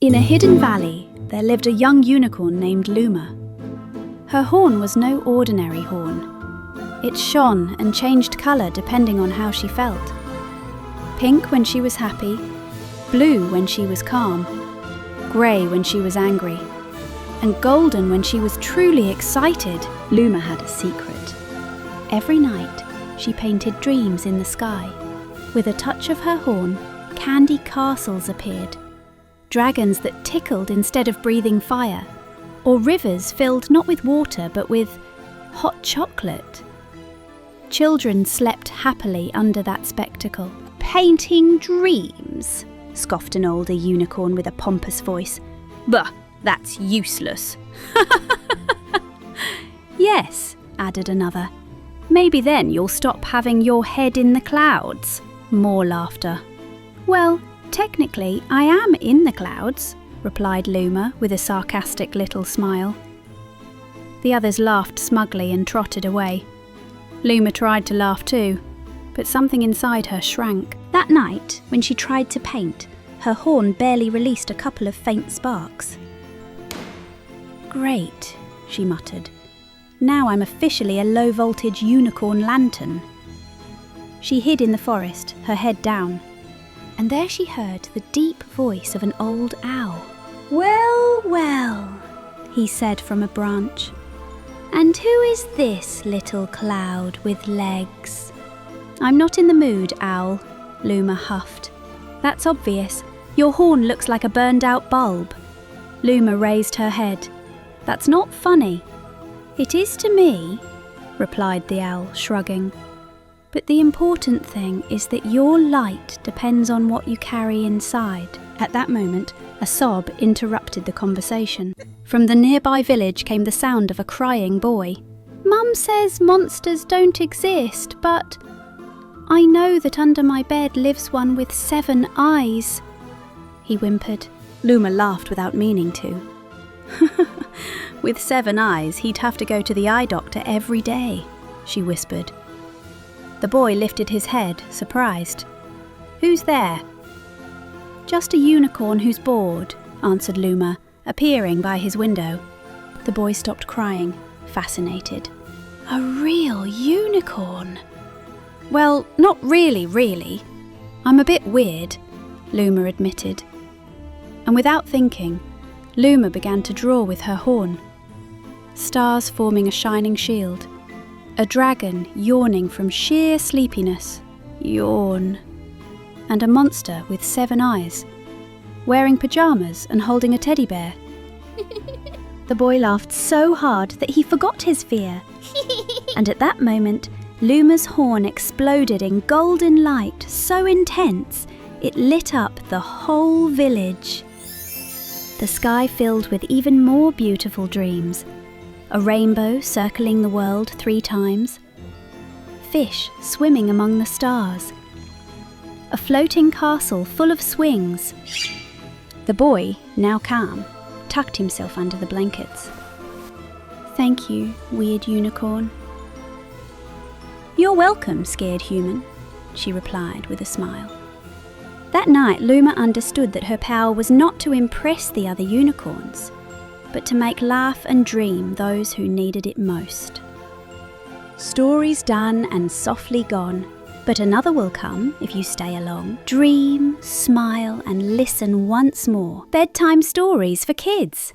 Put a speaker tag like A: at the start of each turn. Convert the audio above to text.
A: In a hidden valley, there lived a young unicorn named Luma. Her horn was no ordinary horn. It shone and changed colour depending on how she felt. Pink when she was happy, blue when she was calm, grey when she was angry, and golden when she was truly excited. Luma had a secret. Every night, she painted dreams in the sky. With a touch of her horn, candy castles appeared. Dragons that tickled instead of breathing fire, or rivers filled not with water but with hot chocolate. Children slept happily under that spectacle.
B: "Painting dreams," scoffed an older unicorn with a pompous voice. "Bah, that's useless."
A: "Yes," added another. "Maybe then you'll stop having your head in the clouds." More laughter. "Well, technically, I am in the clouds," replied Luma with a sarcastic little smile. The others laughed smugly and trotted away. Luma tried to laugh too, but something inside her shrank.
B: That night, when she tried to paint, her horn barely released a couple of faint sparks.
A: "Great," she muttered. "Now I'm officially a low-voltage unicorn lantern." She hid in the forest, her head down. And there she heard the deep voice of an old owl.
B: "Well, well,"
A: he said from a branch.
B: "and who is this little cloud with legs?"
A: "I'm not in the mood, owl," Luma huffed. "That's obvious. Your horn looks like a burned-out bulb." Luma raised her head. "That's not funny." "It is to me," replied the owl, shrugging. "But the important thing is that your light depends on what you carry inside." At that moment, a sob interrupted the conversation. From the nearby village came the sound of a crying boy. "Mum says monsters don't exist, but I know that under my bed lives one with 7 eyes," he whimpered. Luma laughed without meaning to. "With 7 eyes, he'd have to go to the eye doctor every day," she whispered. The boy lifted his head, surprised. "Who's there?" "Just a unicorn who's bored," answered Luma, appearing by his window. The boy stopped crying, fascinated. "A real unicorn?" "Well, not really. I'm a bit weird," Luma admitted. And without thinking, Luma began to draw with her horn. Stars forming a shining shield. A dragon yawning from sheer sleepiness. Yawn. And a monster with 7 eyes, wearing pyjamas and holding a teddy bear. The boy laughed so hard that he forgot his fear. And at that moment, Luma's horn exploded in golden light so intense it lit up the whole village. The sky filled with even more beautiful dreams. A rainbow circling the world 3 times. Fish swimming among the stars. A floating castle full of swings. The boy, now calm, tucked himself under the blankets. "Thank you, weird unicorn." "You're welcome, scared human," she replied with a smile. That night, Luma understood that her power was not to impress the other unicorns, but to make laugh and dream those who needed it most. Stories done and softly gone, but another will come if you stay along. Dream, smile, and listen once more. Bedtime stories for kids.